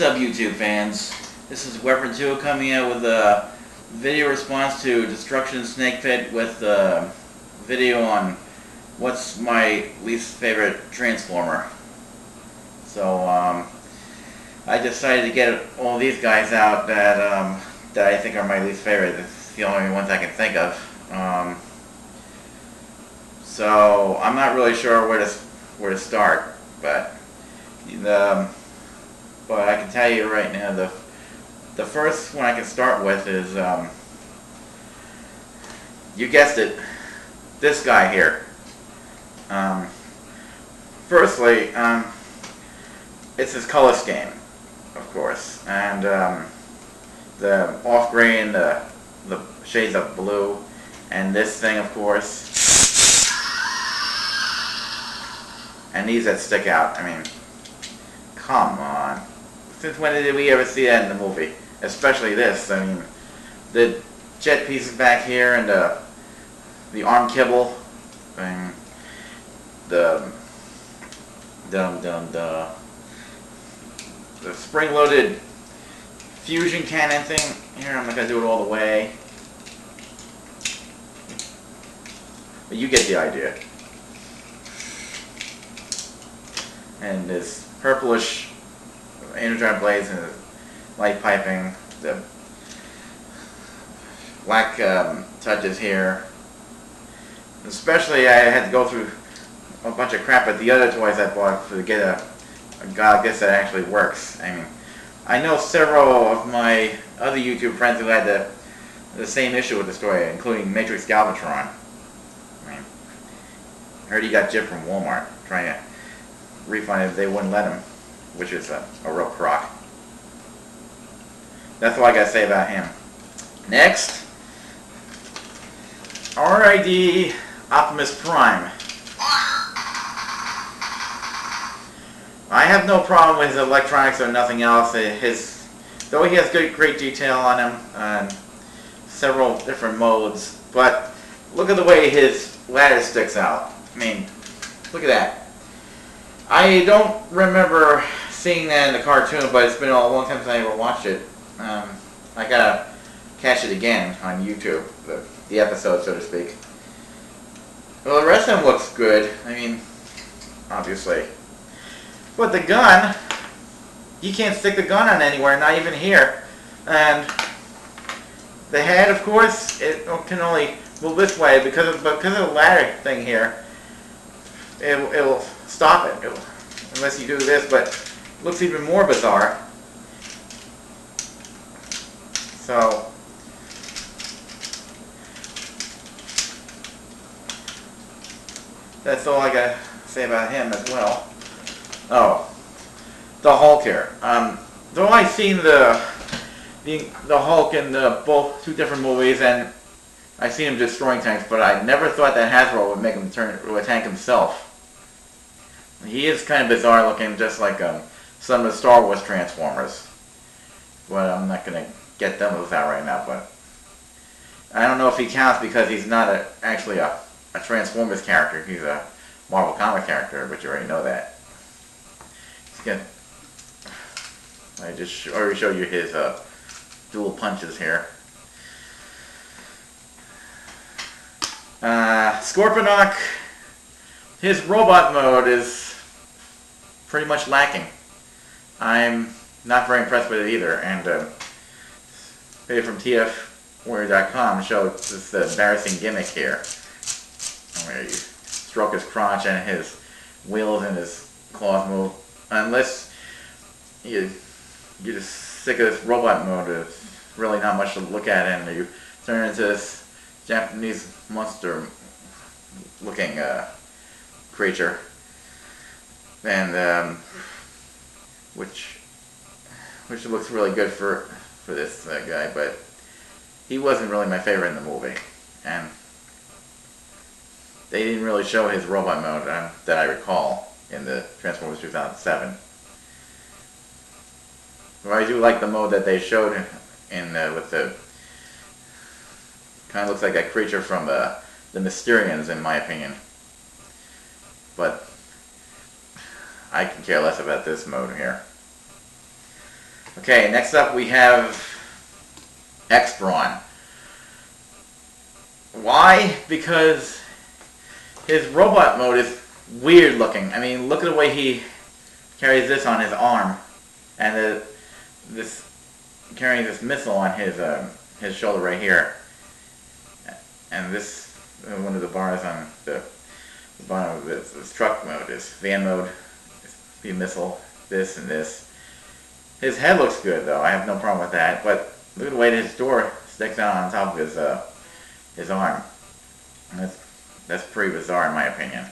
What's up, YouTube fans? This is Weapon 2 coming out with a video response to destructionsnakepit with a video on what's my least favorite Transformer. So I decided to get all these guys out that I think are my least favorite. It's the only ones I can think of. So I'm not really sure where to start, but I can tell you right now, the first one I can start with is, you guessed it, this guy here. Firstly, it's his color scheme, of course, and the off-green, the shades of blue, and this thing, of course, and these that stick out. I mean, come on. Since when did we ever see that in the movie? Especially this. I mean, the jet pieces back here and the arm kibble. I mean, the spring-loaded fusion cannon thing. Here, I'm not gonna do it all the way, but you get the idea. And this purplish energon blades and the light piping, the black touches here. Especially, I had to go through a bunch of crap with the other toys I bought to get a god guess that actually works. I mean, I know several of my other YouTube friends who had the same issue with this toy, including Matrix Galvatron. I mean, I heard he got gypped from Walmart trying to refund it. They wouldn't let him, which is a real crock. That's all I gotta say about him. Next, R.I.D. Optimus Prime. I have no problem with his electronics or nothing else. Though he has great detail on him and several different modes, but look at the way his ladder sticks out. I mean, look at that. I don't remember seeing that in the cartoon, but it's been a long time since I ever watched it. I gotta catch it again on YouTube, the episode, so to speak. Well, the rest of them looks good. I mean, obviously. But the gun, you can't stick the gun on anywhere, not even here. And the head, of course, it can only move this way because of the ladder thing here. It'll stop it unless you do this, but it looks even more bizarre. So that's all I gotta say about him as well. Oh, the Hulk here. Though I've seen the Hulk in both two different movies, and I've seen him destroying tanks, but I never thought that Hasbro would make him turn into a tank himself. He is kind of bizarre looking, just like some of the Star Wars Transformers. But I'm not going to get them with that right now. But I don't know if he counts because he's not actually a Transformers character. He's a Marvel comic character, but you already know that. I just already showed you his dual punches here. Scorponok, his robot mode is pretty much lacking. I'm not very impressed with it either, and video from TFWarrior.com showed this embarrassing gimmick here, where you stroke his crotch and his wheels and his claws move. Unless you just sick of this robot mode, it's really not much to look at, and you turn into this Japanese monster looking creature, and which looks really good for this guy, but he wasn't really my favorite in the movie, and they didn't really show his robot mode that I recall in the Transformers 2007. Well, I do like the mode that they showed in with the kind of looks like a creature from the Mysterians, in my opinion. But I can care less about this mode here. Okay, next up we have X-Brawn. Why? Because his robot mode is weird looking. I mean, look at the way he carries this on his arm, and this carrying this missile on his shoulder right here, and this one of the bars on the bottom of this truck mode is van mode, the missile, this and this. His head looks good though. I have no problem with that. But look at the way his door sticks out on top of his arm. That's pretty bizarre in my opinion.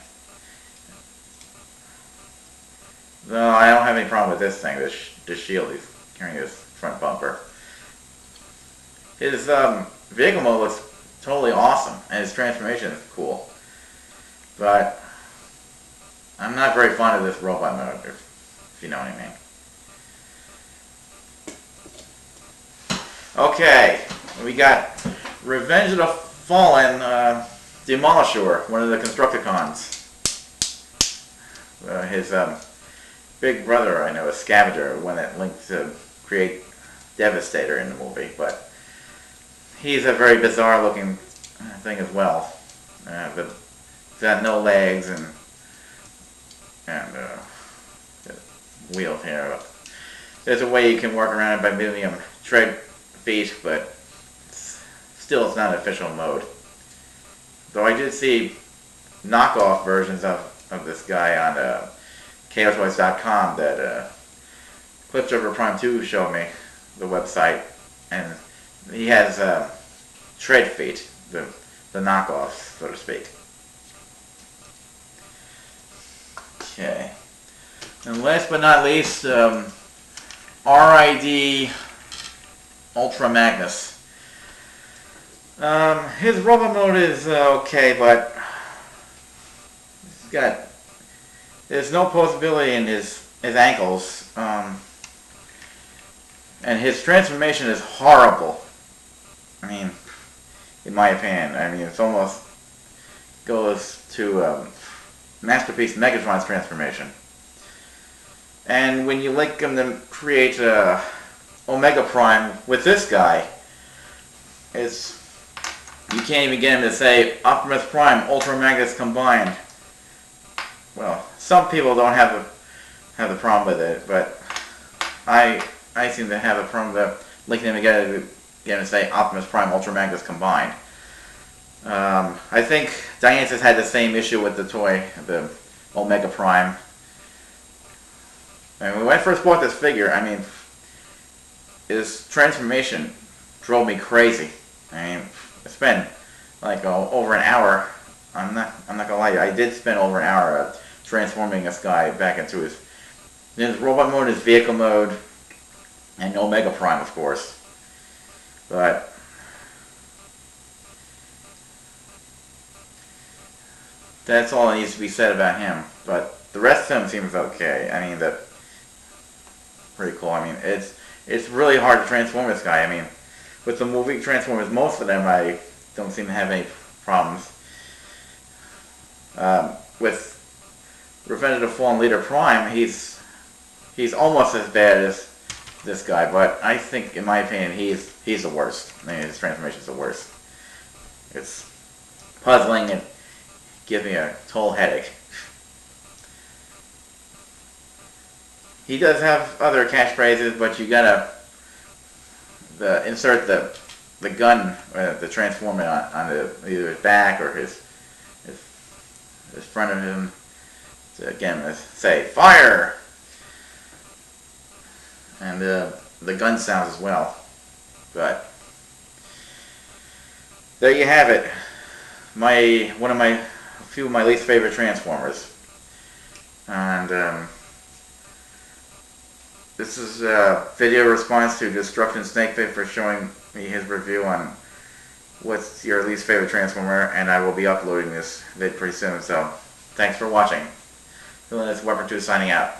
No, I don't have any problem with this thing. This shield he's carrying, this front bumper. His vehicle mode looks totally awesome, and his transformation is cool. But I'm not very fond of this robot mode, if you know what I mean. Okay, we got Revenge of the Fallen Demolisher, one of the Constructicons. His big brother, I know, is Scavenger, one that linked to create Devastator in the movie, but he's a very bizarre looking thing as well. But he's got no legs and wheels here. There's a way you can work around it by moving him tread feet, but still it's not an official mode. Though I did see knockoff versions of this guy on chaoswise.com that Cliffjumper Prime 2 showed me, the website, and he has tread feet, the knockoffs, so to speak. Okay. And last but not least, RID Ultra Magnus. His robot mode is okay, but there's no pulsability in his ankles, and his transformation is horrible. I mean, in my opinion, it's almost goes to Masterpiece Megatron's transformation. And when you link him to create Omega Prime with this guy, you can't even get him to say Optimus Prime, Ultra Magnus combined. Well, some people don't have the problem with it, but I seem to have a problem with linking them together to get him to say Optimus Prime, Ultra Magnus combined. I think Diance's has had the same issue with the toy, the Omega Prime. And when I first bought this figure, his transformation drove me crazy. I spent like over an hour. I'm not gonna lie to you. I did spend over an hour transforming this guy back into his robot mode, his vehicle mode, and Omega Prime, of course. But that's all that needs to be said about him. But the rest of him seems okay. Pretty cool. It's really hard to transform this guy. With the movie Transformers, most of them I don't seem to have any problems. With Revenge of the Fallen Leader Prime, he's almost as bad as this guy, but I think, in my opinion, he's the worst. His transformation's the worst. It's puzzling and gives me a total headache. He does have other catchphrases, but you gotta insert the gun, the transformer on either his back or his front of him. So again, let's say fire, and the gun sounds as well. But there you have it. A few of my least favorite Transformers, and this is a video response to destructionsnakepit for showing me his review on what's your least favorite Transformer, and I will be uploading this vid pretty soon. So thanks for watching. This is Weapon 2 signing out.